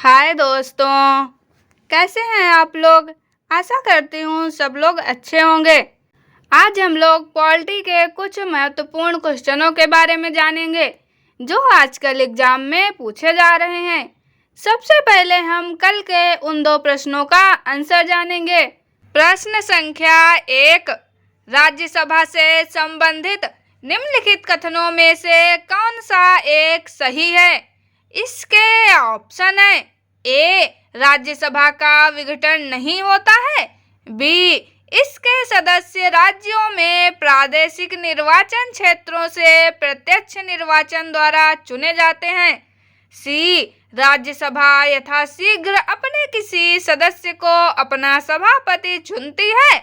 हाय दोस्तों, कैसे हैं आप लोग। आशा करती हूँ सब लोग अच्छे होंगे। आज हम लोग पॉलिटी के कुछ महत्वपूर्ण क्वेश्चनों के बारे में जानेंगे जो आजकल एग्जाम में पूछे जा रहे हैं। सबसे पहले हम कल के उन दो प्रश्नों का आंसर जानेंगे। प्रश्न संख्या 1, राज्यसभा से संबंधित निम्नलिखित कथनों में से कौन सा एक सही है। इसके ऑप्शन है ए, राज्यसभा का विघटन नहीं होता है। बी, इसके सदस्य राज्यों में प्रादेशिक निर्वाचन क्षेत्रों से प्रत्यक्ष निर्वाचन द्वारा चुने जाते हैं। सी, राज्यसभा यथाशीघ्र अपने किसी सदस्य को अपना सभापति चुनती है।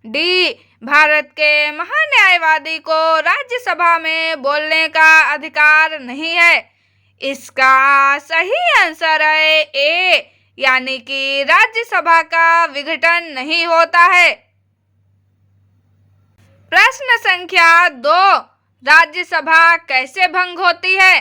डी, भारत के महान्यायवादी को राज्यसभा में बोलने का अधिकार नहीं है। इसका सही आंसर है ए, यानी कि राज्यसभा का विघटन नहीं होता है। प्रश्न संख्या 2, राज्यसभा कैसे भंग होती है।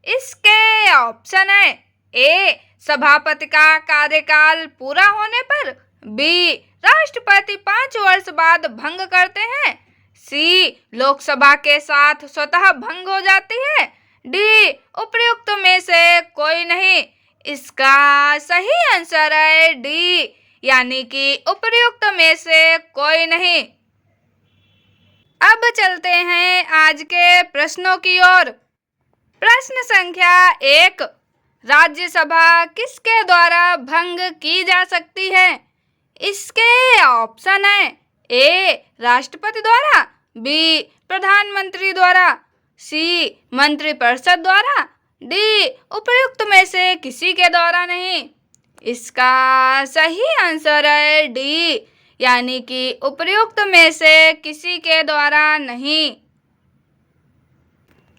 इसके ऑप्शन है ए, सभापति का कार्यकाल पूरा होने पर। बी, राष्ट्रपति 5 वर्ष बाद भंग करते हैं। सी, लोकसभा के साथ स्वतः भंग हो जाती है। डी, उपर्युक्त में से कोई नहीं। इसका सही आंसर है डी, यानी कि उपर्युक्त में से कोई नहीं। अब चलते हैं आज के प्रश्नों की ओर। प्रश्न संख्या 1, राज्यसभा किसके द्वारा भंग की जा सकती है। इसके ऑप्शन है ए, राष्ट्रपति द्वारा। बी, प्रधानमंत्री द्वारा। सी, मंत्रिपरिषद द्वारा। डी, उपर्युक्त में से किसी के द्वारा नहीं। इसका सही आंसर है डी, यानी कि उपर्युक्त में से किसी के द्वारा नहीं।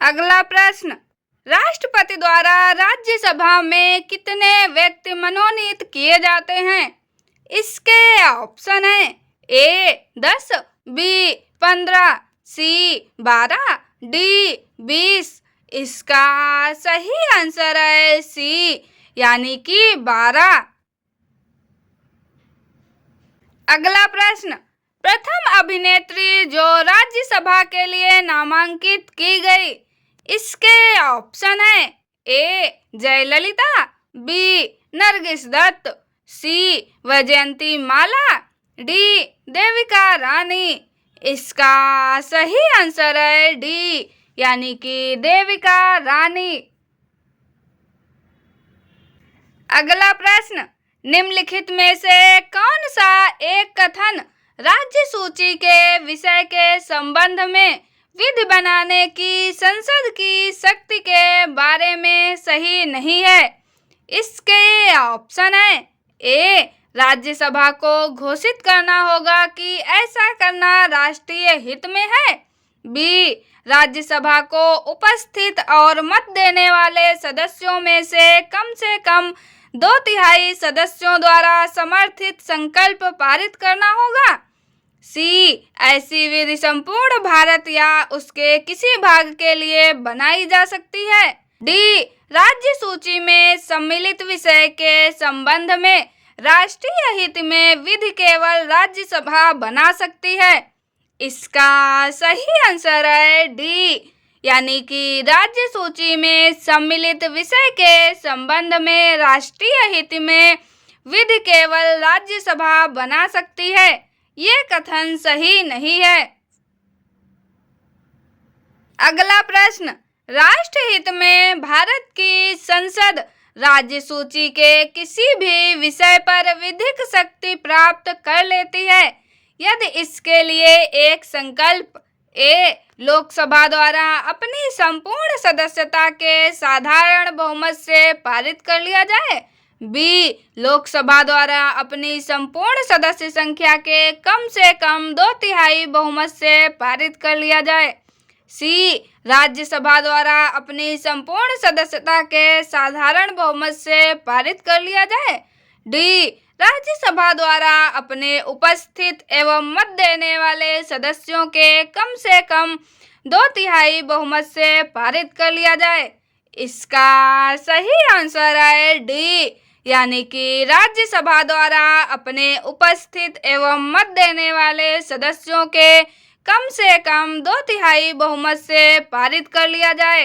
अगला प्रश्न, राष्ट्रपति द्वारा राज्यसभा में कितने व्यक्ति मनोनीत किए जाते हैं। इसके ऑप्शन है ए, 10। बी, 15। सी, 12। डी, 20। इसका सही आंसर है सी, यानी कि 12। अगला प्रश्न, प्रथम अभिनेत्री जो राज्यसभा के लिए नामांकित की गई। इसके ऑप्शन है ए, जयललिता। बी, नरगिस दत्त। सी, वैजयंती माला। डी, देविका रानी। इसका सही आंसर है डी, यानी कि देविका रानी। अगला प्रश्न, निम्नलिखित में से कौन सा एक कथन राज्य सूची के विषय के संबंध में विधि बनाने की संसद की शक्ति के बारे में सही नहीं है। इसके ऑप्शन है ए, राज्यसभा को घोषित करना होगा कि ऐसा करना राष्ट्रीय हित में है। बी, राज्यसभा को उपस्थित और मत देने वाले सदस्यों में से कम 2/3 सदस्यों द्वारा समर्थित संकल्प पारित करना होगा। सी, ऐसी विधि संपूर्ण भारत या उसके किसी भाग के लिए बनाई जा सकती है। डी, राज्य सूची में सम्मिलित विषय के संबंध में राष्ट्रीय हित में विधि केवल राज्यसभा बना सकती है। इसका सही आंसर है डी, यानी कि राज्य सूची में सम्मिलित विषय के संबंध में राष्ट्रीय हित में विधि केवल राज्यसभा बना सकती है। ये कथन सही नहीं है। अगला प्रश्न, राष्ट्रहित में भारत की संसद राज्य सूची के किसी भी विषय पर विधिक शक्ति प्राप्त कर लेती है यदि इसके लिए एक संकल्प ए, लोकसभा द्वारा अपनी संपूर्ण सदस्यता के साधारण बहुमत से पारित कर लिया जाए। बी, लोकसभा द्वारा अपनी संपूर्ण सदस्य संख्या के कम से कम 2/3 बहुमत से पारित कर लिया जाए। सी, राज्यसभा द्वारा अपनी संपूर्ण सदस्यता के साधारण बहुमत से पारित कर लिया जाए। डी, राज्यसभा द्वारा अपने उपस्थित एवं मत देने वाले सदस्यों के कम से कम 2/3 बहुमत से पारित कर लिया जाए। इसका सही आंसर है डी, यानी कि राज्यसभा द्वारा अपने उपस्थित एवं मत देने वाले सदस्यों के कम से कम 2/3 बहुमत से पारित कर लिया जाए।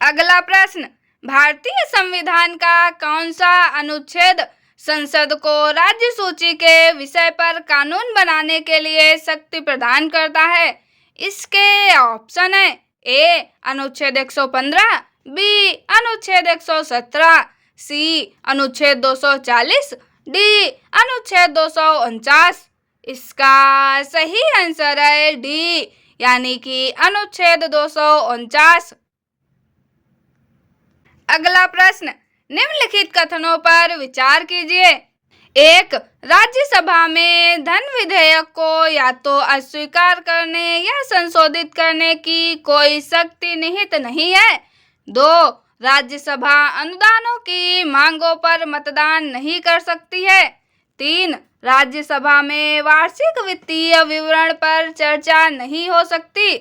अगला प्रश्न, भारतीय संविधान का कौन सा अनुच्छेद संसद को राज्य सूची के विषय पर कानून बनाने के लिए शक्ति प्रदान करता है? इसके ऑप्शन है ए अनुच्छेद 115, बी अनुच्छेद 117, सी अनुच्छेद 240, डी अनुच्छेद 249। इसका सही आंसर है डी, यानी कि अनुच्छेद 249। अगला प्रश्न, निम्नलिखित कथनों पर विचार कीजिए। 1. राज्यसभा में धन विधेयक को या तो अस्वीकार करने या संशोधित करने की कोई शक्ति निहित नहीं है। 2. राज्यसभा अनुदानों की मांगों पर मतदान नहीं कर सकती है। 3. राज्यसभा में वार्षिक वित्तीय विवरण पर चर्चा नहीं हो सकती।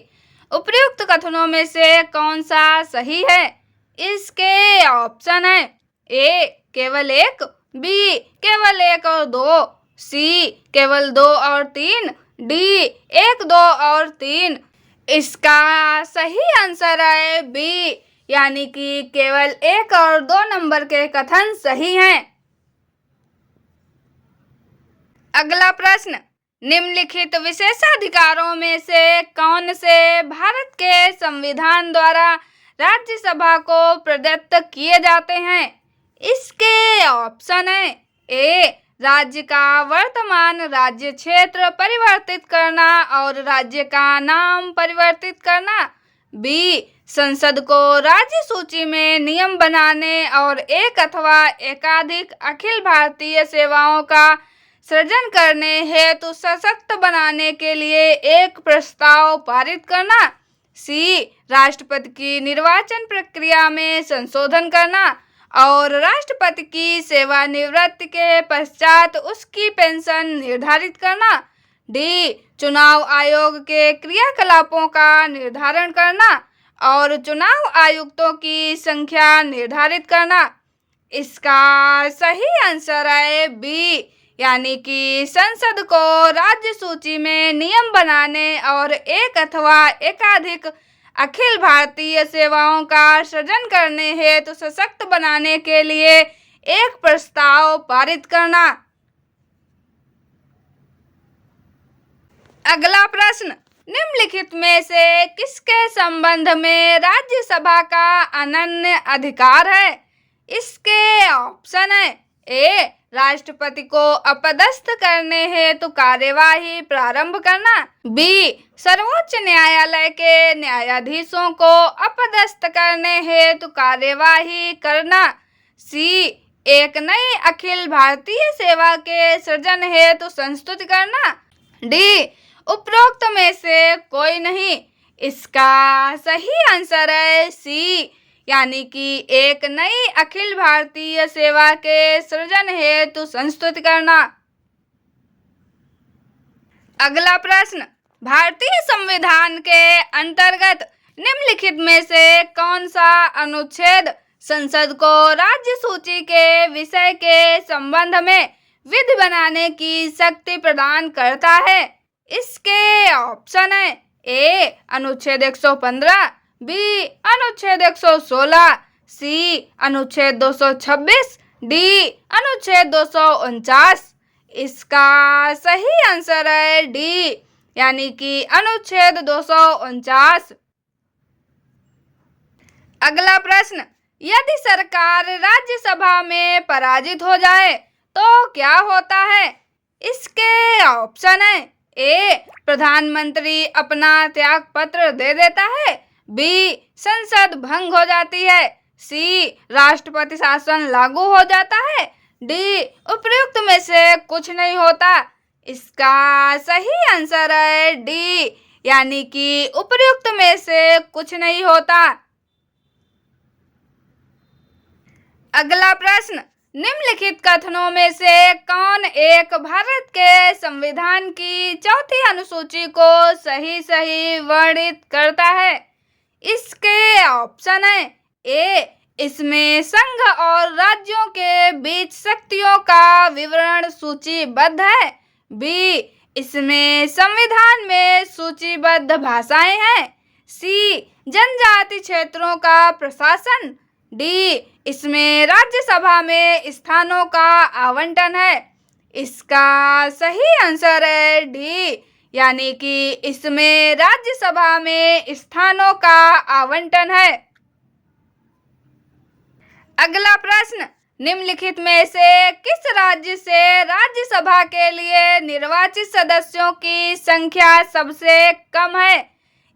उपर्युक्त कथनों में से कौन सा सही है? इसके ऑप्शन है ए केवल 1, बी केवल 1 और 2, सी केवल 2 और 3, डी 1, 2 और 3। इसका सही आंसर है बी, यानी कि केवल 1 और 2 नंबर के कथन सही हैं। अगला प्रश्न, निम्नलिखित विशेषाधिकारों में से कौन से भारत के संविधान द्वारा राज्यसभा को प्रदत्त किए जाते हैं? इसके ऑप्शन है ए राज्य का वर्तमान राज्य क्षेत्र परिवर्तित करना और राज्य का नाम परिवर्तित करना, बी संसद को राज्य सूची में नियम बनाने और एक अथवा एकाधिक अखिल भारतीय सेवाओं का सृजन करने हेतु सशक्त बनाने के लिए एक प्रस्ताव पारित करना, सी राष्ट्रपति की निर्वाचन प्रक्रिया में संशोधन करना और राष्ट्रपति की सेवानिवृत्ति के पश्चात उसकी पेंशन निर्धारित करना, डी चुनाव आयोग के क्रियाकलापों का निर्धारण करना और चुनाव आयुक्तों की संख्या निर्धारित करना। इसका सही आंसर है बी, यानी कि संसद को राज्य सूची में नियम बनाने और एक अथवा एकाधिक अखिल भारतीय सेवाओं का सृजन करने हेतु सशक्त बनाने के लिए एक प्रस्ताव पारित करना। अगला प्रश्न, निम्नलिखित में से किसके संबंध में राज्यसभा का अनन्य अधिकार है? इसके ऑप्शन है ए राष्ट्रपति को अपदस्थ करने हेतु कार्यवाही प्रारंभ करना, बी सर्वोच्च न्यायालय के न्यायाधीशों को अपदस्थ करने हेतु कार्यवाही करना, सी एक नई अखिल भारतीय सेवा के सृजन हेतु संस्तुत करना, डी उपरोक्त में से कोई नहीं। इसका सही आंसर है सी, यानी कि एक नई अखिल भारतीय सेवा के सृजन हेतु संस्तुत करना। अगला प्रश्न, भारतीय संविधान के अंतर्गत निम्नलिखित में से कौन सा अनुच्छेद संसद को राज्य सूची के विषय के संबंध में विधि बनाने की शक्ति प्रदान करता है? इसके ऑप्शन है ए अनुच्छेद 115, बी अनुच्छेद 116, सी अनुच्छेद 226, डी अनुच्छेद 249। इसका सही आंसर है डी, यानी कि अनुच्छेद 249। अगला प्रश्न, यदि सरकार राज्यसभा में पराजित हो जाए तो क्या होता है? इसके ऑप्शन है ए प्रधानमंत्री अपना त्याग पत्र दे देता है, बी संसद भंग हो जाती है, सी राष्ट्रपति शासन लागू हो जाता है, डी उपर्युक्त में से कुछ नहीं होता। इसका सही आंसर है डी, यानी कि उपर्युक्त में से कुछ नहीं होता। अगला प्रश्न, निम्नलिखित कथनों में से कौन एक भारत के संविधान की चौथी अनुसूची को सही वर्णित करता है? इसके ऑप्शन है ए इसमें संघ और राज्यों के बीच शक्तियों का विवरण सूचीबद्ध है। बी इसमें संविधान में सूचीबद्ध भाषाएं हैं। सी जनजाति क्षेत्रों का प्रशासन। डी इसमें राज्यसभा में स्थानों का आवंटन है। इसका सही आंसर है डी, यानी कि इसमें राज्यसभा में स्थानों का आवंटन है। अगला प्रश्न, निम्नलिखित में से किस राज्य से राज्यसभा के लिए निर्वाचित सदस्यों की संख्या सबसे कम है?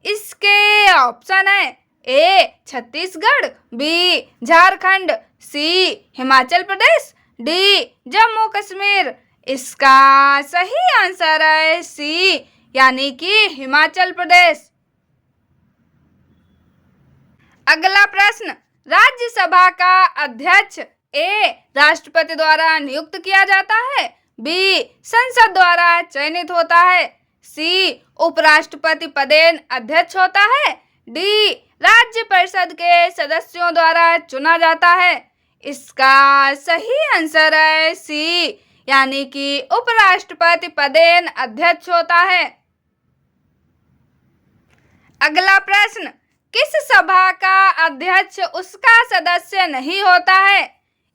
इसके ऑप्शन है ए छत्तीसगढ़, बी झारखंड, सी हिमाचल प्रदेश, डी जम्मू कश्मीर। इसका सही आंसर है सी, यानी कि हिमाचल प्रदेश। अगला प्रश्न, राज्यसभा का अध्यक्ष ए राष्ट्रपति द्वारा नियुक्त किया जाता है, बी संसद द्वारा चयनित होता है, सी उपराष्ट्रपति पदेन अध्यक्ष होता है, डी राज्य परिषद के सदस्यों द्वारा चुना जाता है। इसका सही आंसर है सी, यानी कि उपराष्ट्रपति पदेन अध्यक्ष होता है। अगला प्रश्न, किस सभा का अध्यक्ष उसका सदस्य नहीं होता है?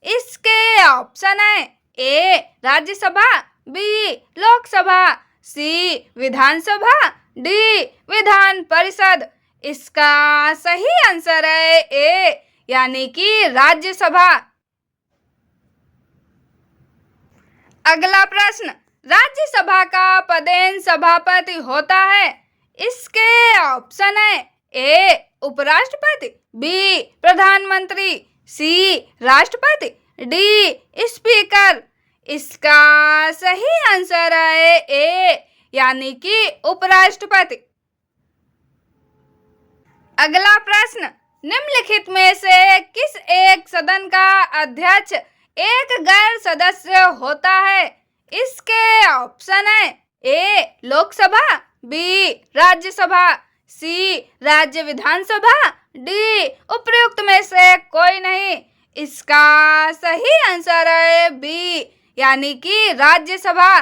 इसके ऑप्शन है ए राज्यसभा, बी लोकसभा, सी विधानसभा, डी विधान परिषद। इसका सही आंसर है ए, यानी कि राज्यसभा। अगला प्रश्न, राज्यसभा का पदेन सभापति होता है। इसके ऑप्शन है ए उपराष्ट्रपति, बी प्रधानमंत्री, सी राष्ट्रपति, डी स्पीकर। इसका सही आंसर है ए, यानी कि उपराष्ट्रपति। अगला प्रश्न, निम्नलिखित में से किस एक सदन का अध्यक्ष एक गैर सदस्य होता है? इसके ऑप्शन है ए लोकसभा, बी राज्यसभा, सी राज्य विधानसभा, डी उपर्युक्त में से कोई नहीं। इसका सही आंसर है बी, यानी कि राज्यसभा।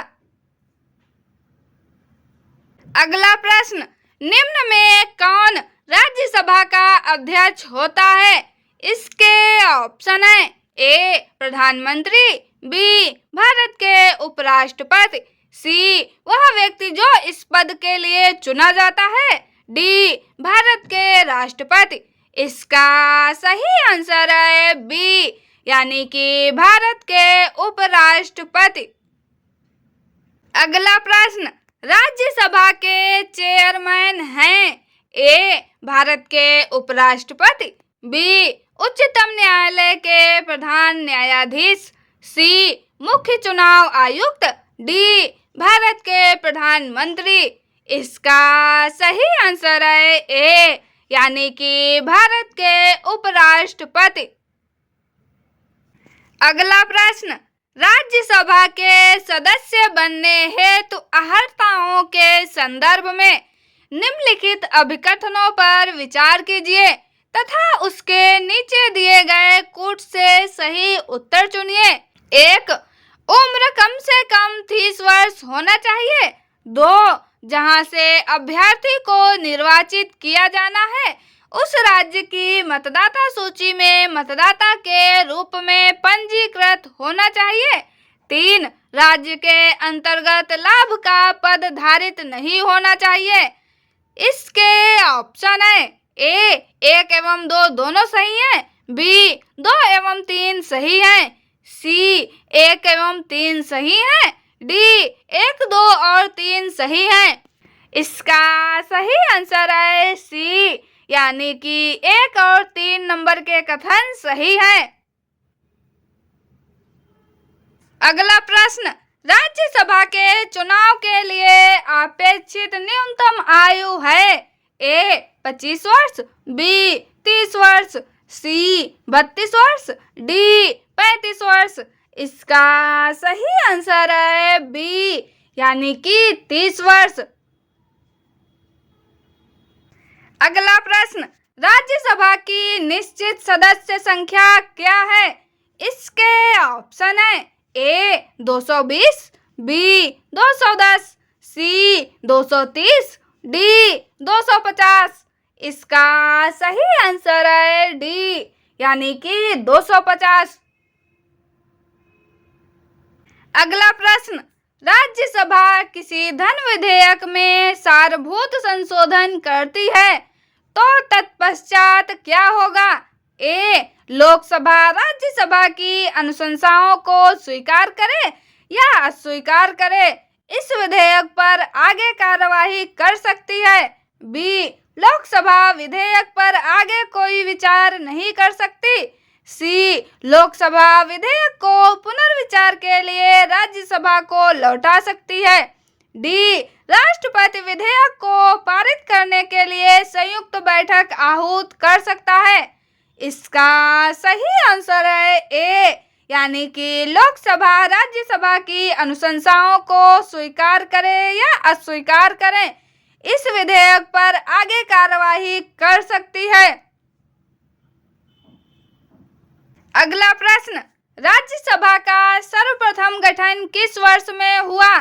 अगला प्रश्न, निम्न में कौन राज्यसभा का अध्यक्ष होता है? इसके ऑप्शन है ए प्रधानमंत्री, बी भारत के उपराष्ट्रपति, सी वह व्यक्ति जो इस पद के लिए चुना जाता है, डी भारत के राष्ट्रपति। इसका सही आंसर है बी, यानी कि भारत के उपराष्ट्रपति। अगला प्रश्न, राज्यसभा के चेयरमैन हैं ए भारत के उपराष्ट्रपति, बी उच्चतम न्यायालय के प्रधान न्यायाधीश, सी मुख्य चुनाव आयुक्त, डी भारत के प्रधानमंत्री। इसका सही आंसर है ए, यानी कि भारत के उपराष्ट्रपति। अगला प्रश्न, राज्यसभा के सदस्य बनने हेतु अर्हताओं के संदर्भ में निम्नलिखित अभिकथनों पर विचार कीजिए तथा उसके नीचे दिए गए कूट से सही उत्तर चुनिए। 1. उम्र कम से कम 30 वर्ष होना चाहिए। 2. जहां से अभ्यर्थी को निर्वाचित किया जाना है उस राज्य की मतदाता सूची में मतदाता के रूप में पंजीकृत होना चाहिए। 3. राज्य के अंतर्गत लाभ का पद धारित नहीं होना चाहिए। इसके ऑप्शन है ए 1 एवं 2 दोनों सही हैं, बी 2 एवं 3 सही हैं, सी 1 एवं 3 सही हैं, डी 1, 2 और 3 सही हैं। इसका सही आंसर है सी, यानी कि 1 और 3 नंबर के कथन सही हैं। अगला प्रश्न, राज्यसभा के चुनाव के लिए अपेक्षित न्यूनतम आयु है ए 25 वर्ष, बी 30 वर्ष, सी 32 वर्ष, डी 35 वर्ष। इसका सही आंसर है बी, यानी कि 30 वर्ष। अगला प्रश्न, राज्यसभा की निश्चित सदस्य संख्या क्या है? इसके ऑप्शन है ए 220, बी 210, सी 230, डी 250। इसका सही आंसर है डी, यानी कि 250। अगला प्रश्न, राज्यसभा किसी धन विधेयक में सारभूत संशोधन करती है तो तत्पश्चात क्या होगा? ए लोकसभा राज्यसभा की अनुशंसाओं को स्वीकार करे या अस्वीकार करे, इस विधेयक पर आगे कार्यवाही कर सकती है। बी लोकसभा विधेयक पर आगे कोई विचार नहीं कर सकती। सी लोकसभा विधेयक को पुनर्विचार के लिए राज्यसभा को लौटा सकती है। डी राष्ट्रपति विधेयक को पारित करने के लिए संयुक्त बैठक आहूत कर सकता है। इसका सही आंसर है ए, यानी कि लोकसभा राज्यसभा की अनुशंसाओं को स्वीकार करे या अस्वीकार करें, इस विधेयक पर आगे कार्यवाही कर सकती है। अगला प्रश्न, राज्यसभा का सर्वप्रथम गठन किस वर्ष में हुआ?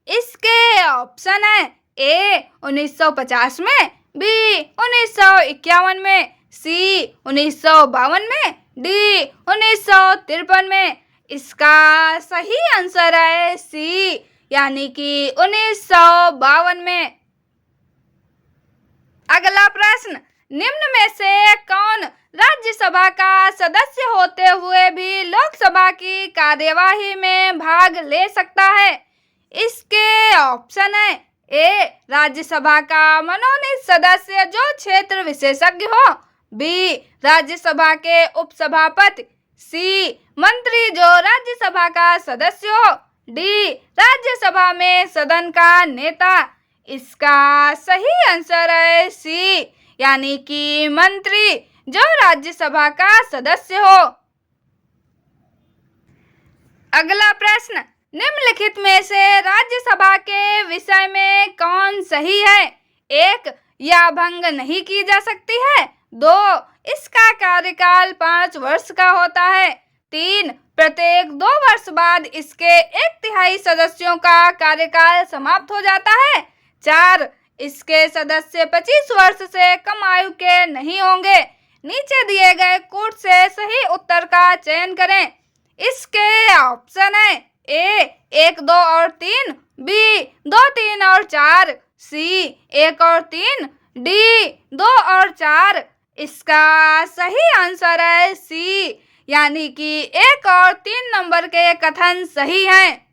इसके ऑप्शन है ए 1950 में, बी 1951 में, सी 1952 में, डी 1953 में। इसका सही आंसर है सी, यानी कि 1952 में। अगला प्रश्न, निम्न में से कौन राज्यसभा का सदस्य होते हुए भी लोकसभा की कार्यवाही में भाग ले सकता है? इसके ऑप्शन है ए राज्यसभा का मनोनीत सदस्य जो क्षेत्र विशेषज्ञ हो, बी राज्यसभा के उपसभापति, सी मंत्री जो राज्यसभा का सदस्य हो, डी राज्यसभा में सदन का नेता। इसका सही आंसर है सी, यानी कि मंत्री जो राज्यसभा का सदस्य हो। अगला प्रश्न, निम्नलिखित में से राज्यसभा के विषय में कौन सही है? एक यह भंग नहीं की जा सकती है। 2 इसका कार्यकाल 5 वर्ष का होता है। 3 प्रत्येक 2 वर्ष बाद इसके 1/3 सदस्यों का कार्यकाल समाप्त हो जाता है। 4 इसके सदस्य 25 वर्ष से कम आयु के नहीं होंगे। नीचे दिए गए कोड से सही उत्तर का चयन करें। इसके ऑप्शन है ए 1, 2 और 3, बी 2, 3 और 4, सी 1 और 3, डी 2 और 4। इसका सही आंसर है सी, यानी कि 1 और 3 नंबर के कथन सही हैं।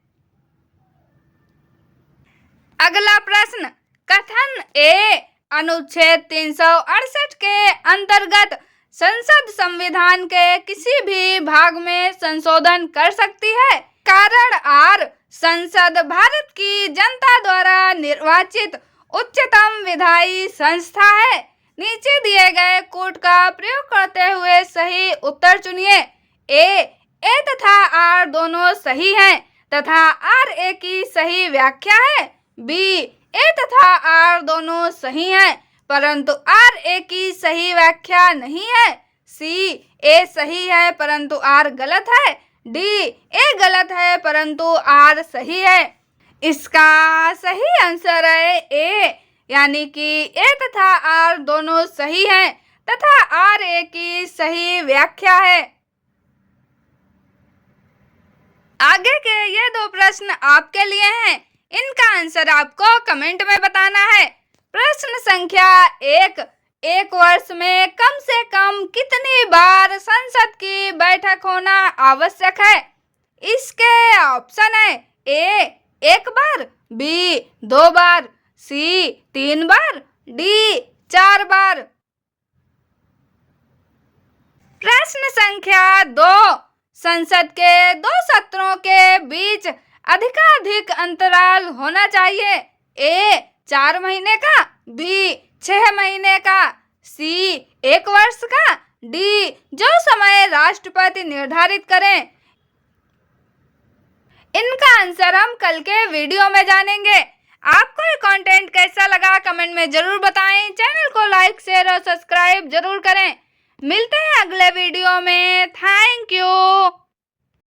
अगला प्रश्न, कथन ए अनुच्छेद 368 के अंतर्गत संसद संविधान के किसी भी भाग में संशोधन कर सकती है। कारण आर संसद भारत की जनता द्वारा निर्वाचित उच्चतम विधायी संस्था है। नीचे दिए गए कोड का प्रयोग करते हुए सही उत्तर चुनिए। ए तथा आर दोनों सही हैं तथा आर ए की सही व्याख्या है। बी ए तथा आर दोनों सही हैं परंतु आर ए की सही व्याख्या नहीं है। सी ए सही है परंतु आर गलत है। डी ए गलत है परंतु आर सही है। इसका सही आंसर है ए, यानी कि ए तथा आर दोनों सही हैं तथा आर ए की सही व्याख्या है। आगे के ये 2 प्रश्न आपके लिए हैं, इनका आंसर आपको कमेंट में बताना है। प्रश्न संख्या 1, एक वर्ष में कम से कम कितनी बार संसद की बैठक होना आवश्यक है? इसके ऑप्शन है ए 1 बार, बी 2 बार, सी 3 बार, डी 4 बार। प्रश्न संख्या 2, संसद के 2 सत्रों के बीच अधिकाधिक अंतराल होना चाहिए। ए 4 महीने का, बी 6 महीने का, सी 1 वर्ष का, डी जो समय राष्ट्रपति निर्धारित करें। इनका आंसर हम कल के वीडियो में जानेंगे। आपको ये कंटेंट कैसा लगा कमेंट में जरूर बताएं। चैनल को लाइक शेयर और सब्सक्राइब जरूर करें। मिलते हैं अगले वीडियो में। Thank you.